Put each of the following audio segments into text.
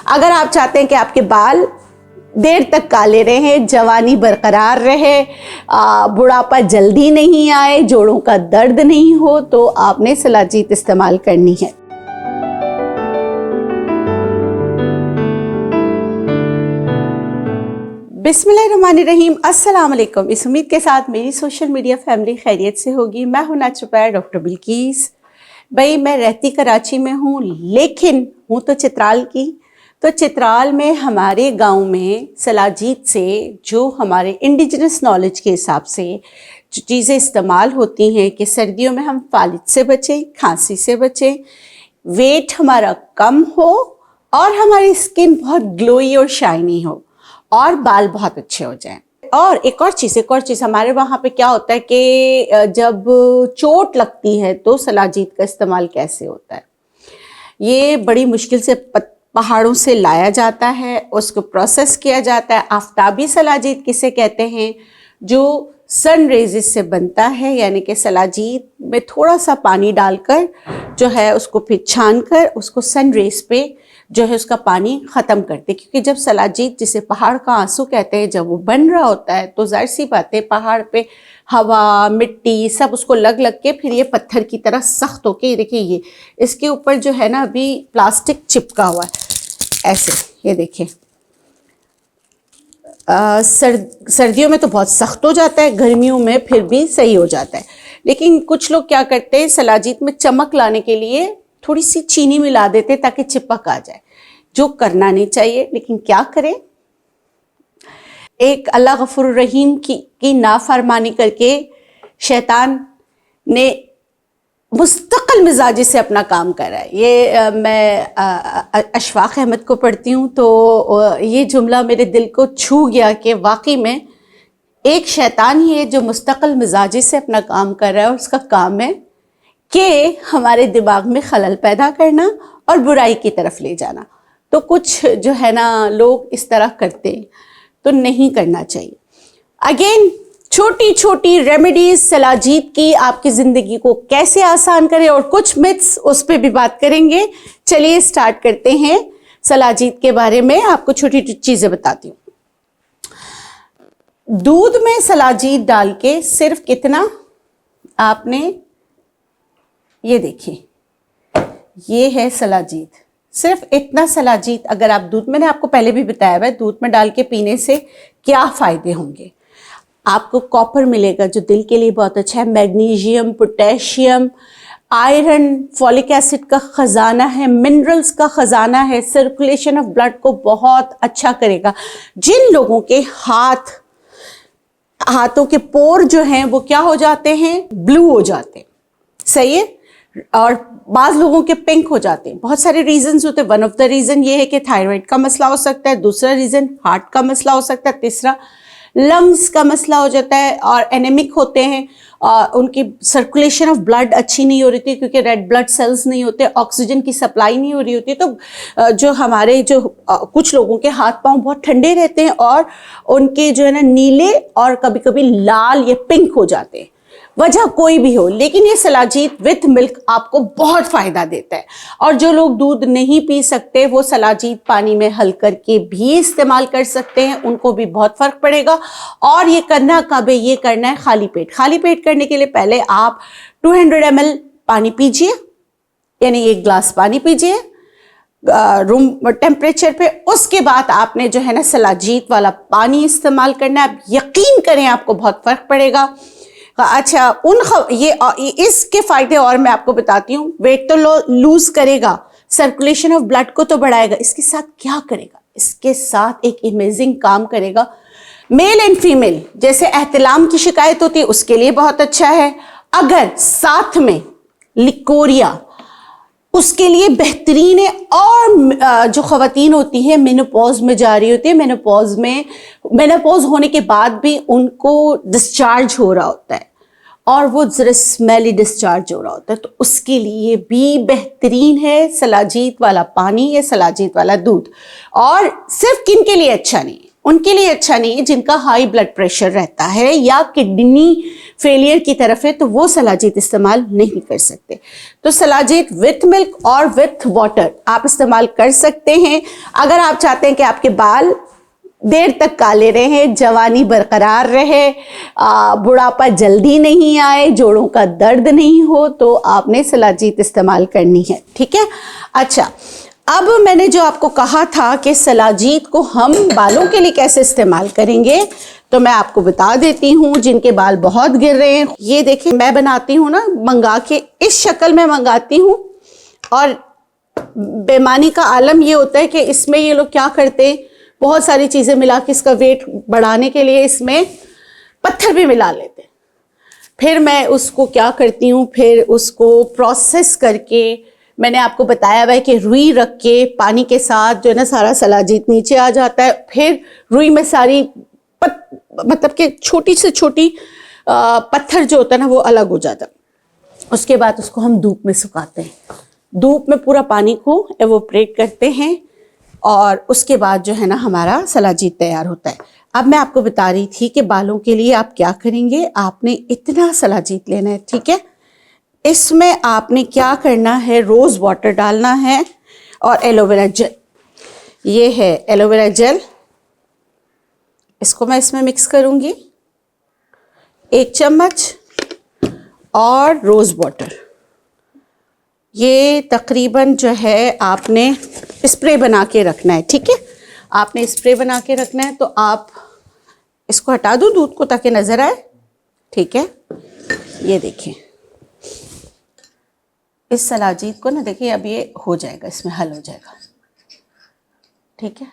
अगर आप चाहते हैं कि आपके बाल देर तक काले रहें, जवानी बरकरार रहे, बुढ़ापा जल्दी नहीं आए, जोड़ों का दर्द नहीं हो, तो आपने सलाजीत इस्तेमाल करनी है। बिस्मिल्लाहिर्रहमानिर्रहीम, अस्सलाम वालेकुम। इस उम्मीद के साथ मेरी सोशल मीडिया फैमिली खैरियत से होगी। मैं हूं नेचुरोपैथ डॉक्टर बिल्किस। भाई मैं रहती कराची में हूँ, लेकिन हूँ तो चित्राल की। तो चित्राल में हमारे गांव में सलाजीत से जो हमारे इंडिजिनस नॉलेज के हिसाब से जो चीज़ें इस्तेमाल होती हैं कि सर्दियों में हम फालिज से बचें, खांसी से बचें, वेट हमारा कम हो और हमारी स्किन बहुत ग्लोई और शाइनी हो और बाल बहुत अच्छे हो जाएं। और एक और चीज़ हमारे वहाँ पे क्या होता है कि जब चोट लगती है तो सलाजीत का इस्तेमाल कैसे होता है। ये बड़ी मुश्किल से पहाड़ों से लाया जाता है, उसको प्रोसेस किया जाता है। आफ्ताबी सलाजीत किसे कहते हैं? जो सन रेजिस से बनता है, यानी कि सलाजीत में थोड़ा सा पानी डालकर जो है उसको फिर छान कर उसको सन रेज पे जो है उसका पानी ख़त्म करते। क्योंकि जब सलाजीत, जिसे पहाड़ का आंसू कहते हैं, जब वो बन रहा होता है तो जाहिर सी बात है पहाड़ पे हवा, मिट्टी सब उसको लग लग के फिर ये पत्थर की तरह सख्त होके, ये देखिए ये इसके ऊपर जो है ना अभी प्लास्टिक चिपका हुआ है ऐसे, ये देखिए। सर्दियों में तो बहुत सख्त हो जाता है, गर्मियों में फिर भी सही हो जाता है। लेकिन कुछ लोग क्या करते हैं, सलाजीत में चमक लाने के लिए थोड़ी सी चीनी मिला देते ताकि चिपक आ जाए, जो करना नहीं चाहिए। लेकिन क्या करें, एक अल्लाह गफूर रहीम की नाफरमानी करके शैतान ने मुस्तकिल मिजाजी से अपना काम कर रहा है। ये मैं अशफाक अहमद को पढ़ती हूँ तो ये जुमला मेरे दिल को छू गया कि वाकई में एक शैतान ही है जो मुस्तकिल मिजाजी से अपना काम कर रहा है और उसका काम है कि हमारे दिमाग में खलल पैदा करना और बुराई की तरफ ले जाना। तो कुछ जो है ना लोग इस तरह करते हैं, तो नहीं करना चाहिए। अगेन छोटी छोटी रेमेडीज सलाजीत की आपकी ज़िंदगी को कैसे आसान करे और कुछ मिथ्स उस पर भी बात करेंगे। चलिए स्टार्ट करते हैं। सलाजीत के बारे में आपको छोटी छोटी चीज़ें बताती हूँ। दूध में सलाजीत डाल के सिर्फ कितना, आपने ये देखिए, ये है सलाजीत, सिर्फ इतना सलाजीत अगर आप दूध, मैंने आपको पहले भी बताया हुआ है दूध में डाल के पीने से क्या फ़ायदे होंगे। आपको कॉपर मिलेगा जो दिल के लिए बहुत अच्छा है, magnesium, potassium, iron, folic acid का ख़जाना है, मिनरल्स का ख़जाना है, सर्कुलेशन ऑफ ब्लड को बहुत अच्छा करेगा। जिन लोगों के हाथों के पोर जो हैं वो क्या हो जाते हैं, ब्लू हो जाते हैं, सही है, और बाज़ लोगों के पिंक हो जाते हैं। बहुत सारे रीजंस होते हैं। वन ऑफ द रीज़न ये है कि थायराइड का मसला हो सकता है, दूसरा रीज़न हार्ट का मसला हो सकता है, तीसरा लंग्स का मसला हो जाता है, और एनेमिक होते हैं, उनकी सर्कुलेशन ऑफ ब्लड अच्छी नहीं हो रही थी क्योंकि रेड ब्लड सेल्स नहीं होते, ऑक्सीजन की सप्लाई नहीं हो रही होती। तो जो हमारे जो कुछ लोगों के हाथ पांव बहुत ठंडे रहते हैं और उनके जो है ना नीले और कभी कभी लाल या पिंक हो जाते हैं, वजह कोई भी हो। लेकिन ये सलाजीत विथ मिल्क आपको बहुत फ़ायदा देता है। और जो लोग दूध नहीं पी सकते वो सलाजीत पानी में हल करके भी इस्तेमाल कर सकते हैं, उनको भी बहुत फ़र्क पड़ेगा। और ये करना कब है, ये करना है खाली पेट। खाली पेट करने के लिए पहले आप 200 ml पानी पीजिए, यानी 1 गिलास पानी पीजिए रूम टेम्परेचर पे। उसके बाद आपने जो है ना सलाजीत वाला पानी इस्तेमाल करना है। आप यकीन करें आपको बहुत फ़र्क पड़ेगा। अच्छा, इसके फ़ायदे और मैं आपको बताती हूँ। वेट तो लूज करेगा, सर्कुलेशन ऑफ ब्लड को तो बढ़ाएगा, इसके साथ क्या करेगा, इसके साथ एक इमेजिंग काम करेगा। मेल एंड फीमेल जैसे एहतिलाम की शिकायत होती है उसके लिए बहुत अच्छा है। अगर साथ में लिकोरिया, उसके लिए बेहतरीन है। और जो ख़वातीन होती हैं मेनोपॉज में जा रही होती है, मेनोपॉज होने के बाद भी उनको डिस्चार्ज हो रहा होता है और वो ज़रा स्मेली डिस्चार्ज हो रहा होता है, तो उसके लिए भी बेहतरीन है सलाजीत वाला पानी या सलाजीत वाला दूध। और सिर्फ किन के लिए अच्छा नहीं है, उनके लिए अच्छा नहीं है। जिनका हाई ब्लड प्रेशर रहता है या किडनी फेलियर की तरफ है तो वो सलाजीत इस्तेमाल नहीं कर सकते। तो सलाजीत विथ मिल्क और विथ वाटर आप इस्तेमाल कर सकते हैं अगर आप चाहते हैं कि आपके बाल देर तक काले रहे, जवानी बरकरार रहे, बुढ़ापा जल्दी नहीं आए, जोड़ों का दर्द नहीं हो, तो आपने सलाजीत इस्तेमाल करनी है। ठीक है। अच्छा, अब मैंने जो आपको कहा था कि सलाजीत को हम बालों के लिए कैसे इस्तेमाल करेंगे, तो मैं आपको बता देती हूँ। जिनके बाल बहुत गिर रहे हैं, ये देखिए मैं बनाती हूँ ना, मंगा के इस शक्ल में मंगाती हूँ। और बेईमानी का आलम ये होता है कि इसमें ये लोग क्या करते हैं, बहुत सारी चीज़ें मिला के इसका वेट बढ़ाने के लिए इसमें पत्थर भी मिला लेते हैं। फिर मैं उसको क्या करती हूँ, फिर उसको प्रोसेस करके, मैंने आपको बताया हुआ है कि रुई रख के पानी के साथ जो है ना सारा सलाजीत नीचे आ जाता है। फिर रुई में सारी मतलब कि छोटी से छोटी पत्थर जो होता है ना वो अलग हो जाता है। उसके बाद उसको हम धूप में सुखाते हैं, धूप में पूरा पानी को एवोपरेट करते हैं और उसके बाद जो है ना हमारा सलाजीत तैयार होता है। अब मैं आपको बता रही थी कि बालों के लिए आप क्या करेंगे, आपने इतना सलाजीत लेना है। ठीक है। इसमें आपने क्या करना है, रोज़ वाटर डालना है और एलोवेरा जेल, ये है एलोवेरा जेल, इसको मैं इसमें मिक्स करूंगी 1 चम्मच, और रोज़ वाटर। ये तकरीबन जो है आपने स्प्रे बना के रखना है। ठीक है। आपने स्प्रे बना के रखना है। तो आप इसको हटा दूँ दूध को ताकि नज़र आए। ठीक है। ये देखिए इस सलाजीत को ना, देखिए अब ये हो जाएगा, इसमें हल हो जाएगा। ठीक है।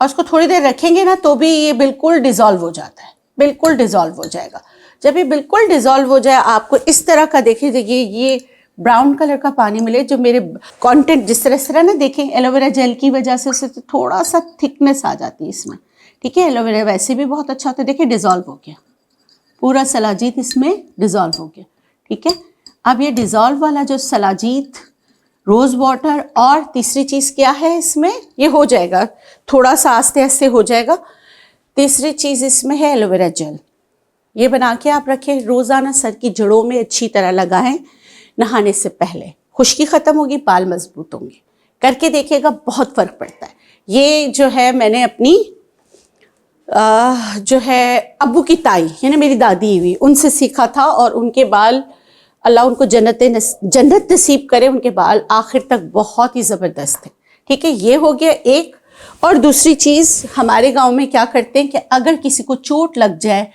और उसको थोड़ी देर रखेंगे ना तो भी ये बिल्कुल डिज़ोल्व हो जाता है, बिल्कुल डिज़ोल्व हो जाएगा। जब ये बिल्कुल डिज़ोल्व हो जाए, आपको इस तरह का देखिए ये ब्राउन कलर का पानी मिले, जो मेरे कंटेंट जिस तरह ना देखें, एलोवेरा जेल की वजह से उससे थोड़ा सा थिकनेस आ जाती है इसमें। ठीक है। एलोवेरा वैसे भी बहुत अच्छा होता है। देखिए डिज़ोल्व हो गया, पूरा सलाजीत इसमें डिज़ोल्व हो गया। ठीक है। अब ये डिज़ोल्व वाला जो सलाजीत, रोज़ वाटर और तीसरी चीज़ क्या है इसमें, ये हो जाएगा थोड़ा सा आस्ते आस्ते हो जाएगा। तीसरी चीज़ इसमें है एलोवेरा जेल। ये बना के आप रखें, रोज़ाना सर की जड़ों में अच्छी तरह लगाएं नहाने से पहले। खुश्की ख़त्म होगी, बाल मजबूत होंगे। करके देखिएगा, बहुत फ़र्क पड़ता है। ये जो है मैंने अपनी जो है अब्बू की ताई यानी मेरी दादी हुई, उनसे सीखा था। और उनके बाल, अल्लाह उनको जन्नत नसीब करे, उनके बाल आखिर तक बहुत ही ज़बरदस्त है। ठीक है। ये हो गया एक। और दूसरी चीज़, हमारे गांव में क्या करते हैं कि अगर किसी को चोट लग जाए,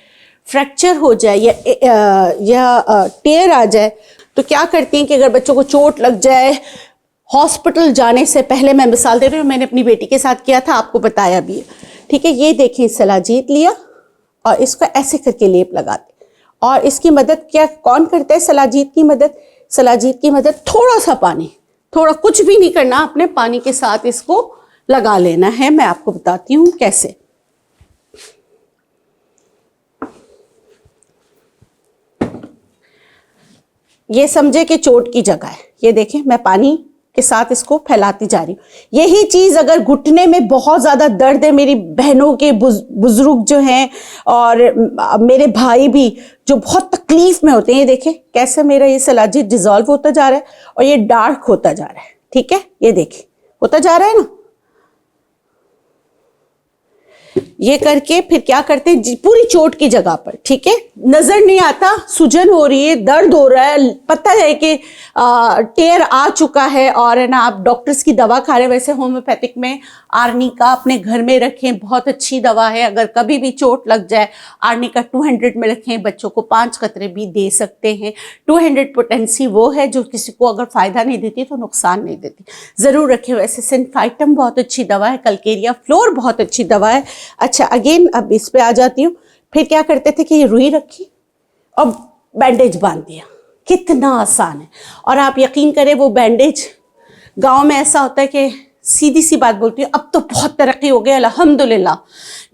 फ्रैक्चर हो जाए या टेयर आ जाए, तो क्या करती हैं कि अगर बच्चों को चोट लग जाए, हॉस्पिटल जाने से पहले, मैं मिसाल दे रही हूँ, मैंने अपनी बेटी के साथ किया था, आपको बताया भी है। ठीक है। ये देखें सलाजीत लिया और इसको ऐसे करके लेप लगाते। और इसकी मदद क्या कौन करता है, सलाजीत की मदद, सलाजीत की मदद थोड़ा सा पानी, थोड़ा कुछ भी नहीं करना, अपने पानी के साथ इसको लगा लेना है। मैं आपको बताती हूँ कैसे। ये समझे कि चोट की जगह है। ये देखें मैं पानी के साथ इसको फैलाती जा रही हूँ। यही चीज़ अगर घुटने में बहुत ज़्यादा दर्द है, मेरी बहनों के बुजुर्ग जो हैं और मेरे भाई भी जो बहुत तकलीफ में होते हैं, ये देखें कैसे मेरा ये सलाजीत डिज़ोल्व होता जा रहा है और ये डार्क होता जा रहा है। ठीक है। ये देखें होता जा रहा है ना। ये करके फिर क्या करते हैं, पूरी चोट की जगह पर। ठीक है। नजर नहीं आता, सूजन हो रही है, दर्द हो रहा है, पता है कि टेयर आ चुका है और है ना आप डॉक्टर्स की दवा खा रहे हैं। वैसे होम्योपैथिक में आर्निका अपने घर में रखें, बहुत अच्छी दवा है। अगर कभी भी चोट लग जाए, आर्निका 200 में रखें, बच्चों को 5 कतरे भी दे सकते हैं। 200 पोटेंसी वो है जो किसी को अगर फ़ायदा नहीं देती तो नुकसान नहीं देती, ज़रूर रखें। वैसे सिनफाइटम बहुत अच्छी दवा है, कलकेरिया फ्लोर बहुत अच्छी दवा है। अच्छा, अगेन अब इस पे आ जाती हूँ। फिर क्या करते थे कि ये रुई रखी और बैंडेज बांध दिया। कितना आसान है। और आप यकीन करें, वो बैंडेज गांव में ऐसा होता है कि सीधी सी बात बोलती हूँ, अब तो बहुत तरक्की हो गई अल्हम्दुलिल्लाह।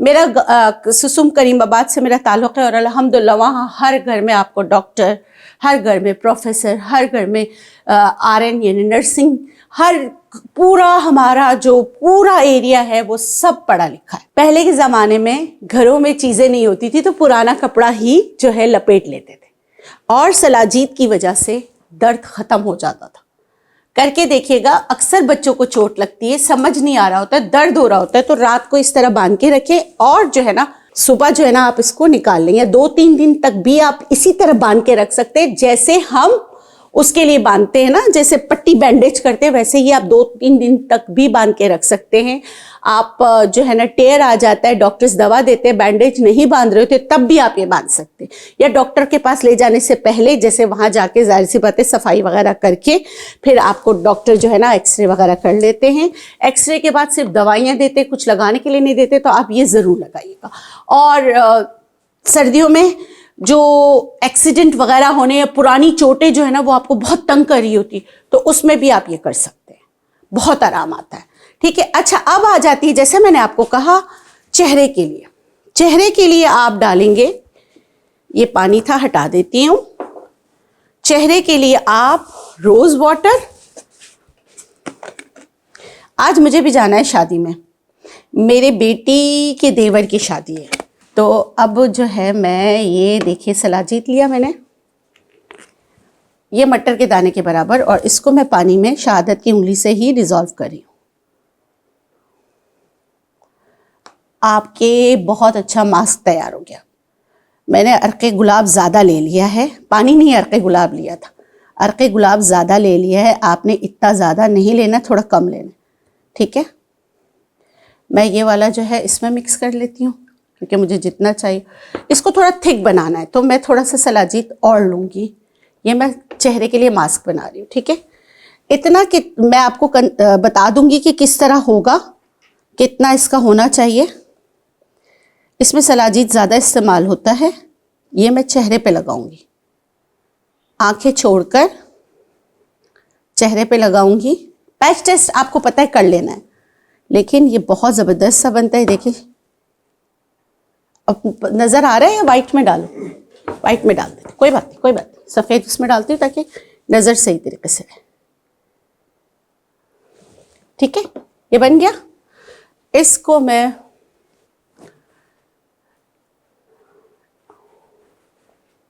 मेरा सुसुम करीमाबाद से मेरा ताल्लुक़ है और अल्हम्दुलिल्लाह वहाँ हर घर में आपको डॉक्टर, हर घर में प्रोफेसर, हर घर में RN यानी नर्सिंग, हर पूरा हमारा जो पूरा एरिया है वो सब पढ़ा लिखा है। पहले के ज़माने में घरों में चीज़ें नहीं होती थी तो पुराना कपड़ा ही जो है लपेट लेते थे और सलाजीत की वजह से दर्द ख़त्म हो जाता था। करके देखिएगा, अक्सर बच्चों को चोट लगती है, समझ नहीं आ रहा होता है, दर्द हो रहा होता है, तो रात को इस तरह बांध के रखें और जो है ना सुबह जो है ना आप इसको निकाल लें, या 2-3 दिन तक भी आप इसी तरह बांध के रख सकते हैं जैसे हम उसके लिए बांधते हैं ना, जैसे पट्टी बैंडेज करते हैं वैसे ही आप 2-3 दिन तक भी बांध के रख सकते हैं। आप जो है ना टेयर आ जाता है, डॉक्टर्स दवा देते हैं, बैंडेज नहीं बांध रहे होते तब भी आप ये बांध सकते हैं, या डॉक्टर के पास ले जाने से पहले जैसे वहां जाके जाहिर सी बात है सफाई वगैरह करके फिर आपको डॉक्टर जो है ना एक्सरे वगैरह कर लेते हैं। एक्सरे के बाद सिर्फ दवाइयाँ देते, कुछ लगाने के लिए नहीं देते, तो आप ये ज़रूर लगाइएगा। और सर्दियों में जो एक्सीडेंट वगैरह होने या पुरानी चोटें जो है ना वो आपको बहुत तंग कर रही होती, तो उसमें भी आप ये कर सकते हैं, बहुत आराम आता है। ठीक है, अच्छा अब आ जाती है, जैसे मैंने आपको कहा, चेहरे के लिए। चेहरे के लिए आप डालेंगे, ये पानी था हटा देती हूँ। चेहरे के लिए आप रोज वाटर। आज मुझे भी जाना है शादी में, मेरे बेटी के देवर की शादी है, तो अब जो है मैं ये देखिए सलाजीत लिया मैंने, ये मटर के दाने के बराबर, और इसको मैं पानी में शहादत की उंगली से ही डिज़ोल्व कर रही हूँ। आपके बहुत अच्छा मास्क तैयार हो गया। मैंने अर्क़े गुलाब ज़्यादा ले लिया है, पानी नहीं अर्क़े गुलाब लिया था, अर्क़े गुलाब ज़्यादा ले लिया है। आपने इतना ज़्यादा नहीं लेना, थोड़ा कम लेना, ठीक है। मैं ये वाला जो है इसमें मिक्स कर लेती हूँ क्योंकि मुझे जितना चाहिए। इसको थोड़ा थिक बनाना है तो मैं थोड़ा सा सलाजीत और लूँगी। ये मैं चेहरे के लिए मास्क बना रही हूँ, ठीक है। इतना कि मैं आपको बता दूँगी कि किस तरह होगा, कितना इसका होना चाहिए। इसमें सलाजीत ज़्यादा इस्तेमाल होता है। ये मैं चेहरे पे लगाऊंगी, आंखें छोड़कर चेहरे पे लगाऊंगी। पैच टेस्ट आपको पता है कर लेना है, लेकिन ये बहुत ज़बरदस्त सा बनता है। देखिए अब नज़र आ रहा है, या वाइट में डालो? वाइट में डाल देते, कोई बात नहीं, कोई बात नहीं, सफ़ेद उसमें डालती हूँ ताकि नज़र सही तरीके से रहे। ठीक है, ये बन गया। इसको मैं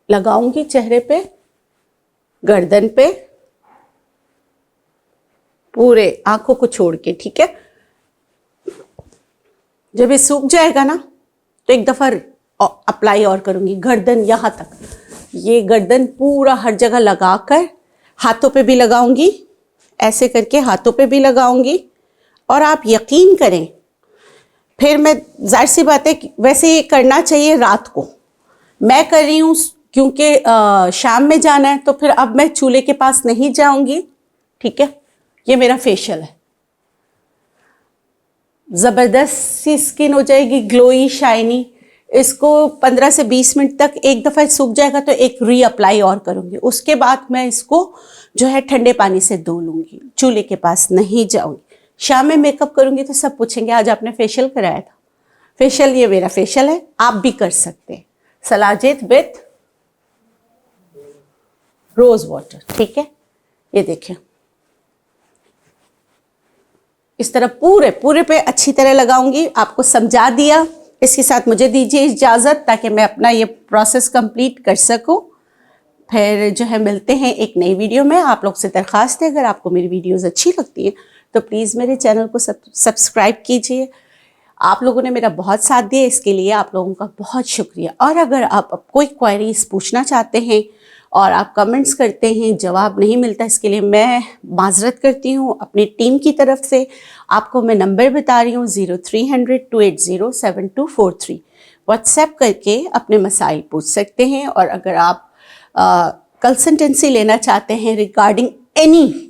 लगाऊंगी चेहरे पे, गर्दन पे, पूरे आंखों को छोड़ के, ठीक है। जब ये सूख जाएगा ना तो एक दफ़ा अप्लाई और करूंगी, गर्दन यहाँ तक, ये गर्दन पूरा हर जगह लगाकर, हाथों पे भी लगाऊंगी, ऐसे करके हाथों पे भी लगाऊंगी। और आप यकीन करें, फिर मैं जाहिर सी बात है वैसे ये करना चाहिए रात को, मैं कर रही हूँ क्योंकि शाम में जाना है, तो फिर अब मैं चूल्हे के पास नहीं जाऊंगी, ठीक है। ये मेरा फेशियल है, ज़बरदस्त सी स्किन हो जाएगी, ग्लोई शाइनी। इसको 15 से 20 मिनट तक, एक दफ़ा सूख जाएगा तो एक री अप्लाई और करूँगी। उसके बाद मैं इसको जो है ठंडे पानी से धो लूँगी, चूल्हे के पास नहीं जाऊँगी। शाम में मेकअप करूँगी तो सब पूछेंगे आज आपने फेशियल कराया था। फेशियल, ये मेरा फेशियल है, आप भी कर सकते हैं। सलाजीत विथ रोज वाटर, ठीक है। ये देखें, इस तरह पूरे पूरे पे अच्छी तरह लगाऊंगी। आपको समझा दिया, इसके साथ मुझे दीजिए इजाज़त ताकि मैं अपना ये प्रोसेस कंप्लीट कर सकूं। फिर जो है मिलते हैं एक नई वीडियो में। आप लोग से दरख्वास्त है, अगर आपको मेरी वीडियोस अच्छी लगती हैं तो प्लीज़ मेरे चैनल को सब्सक्राइब कीजिए। आप लोगों ने मेरा बहुत साथ दिया, इसके लिए आप लोगों का बहुत शुक्रिया। और अगर आप कोई क्वेरीज पूछना चाहते हैं और आप कमेंट्स करते हैं, जवाब नहीं मिलता, इसके लिए मैं माजरत करती हूँ अपनी टीम की तरफ से। आपको मैं नंबर बता रही हूँ 0300-280-7243। व्हाट्सएप करके अपने मसाइल पूछ सकते हैं। और अगर आप कंसल्टेंसी लेना चाहते हैं रिगार्डिंग एनी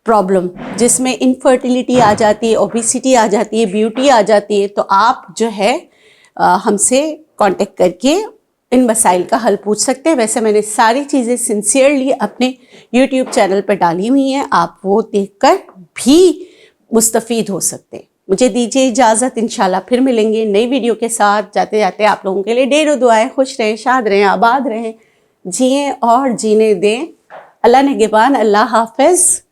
प्रॉब्लम जिसमें इनफर्टिलिटी आ जाती है, ओबेसिटी आ जाती है, ब्यूटी आ जाती है, तो आप जो है हमसे कांटेक्ट करके इन मसाइल का हल पूछ सकते हैं। वैसे मैंने सारी चीज़ें सिंसियरली अपने यूट्यूब चैनल पर डाली हुई हैं, आप वो देखकर भी मुस्तफ़ीद हो सकते हैं। मुझे दीजिए इजाज़त, इंशाल्लाह फिर मिलेंगे नई वीडियो के साथ। जाते जाते आप लोगों के लिए ढेरों दुआएं, खुश रहें, शाद रहें, आबाद रहें, जिएं और जीने दें। अल्लाह निगहबान, अल्लाह हाफ़िज़।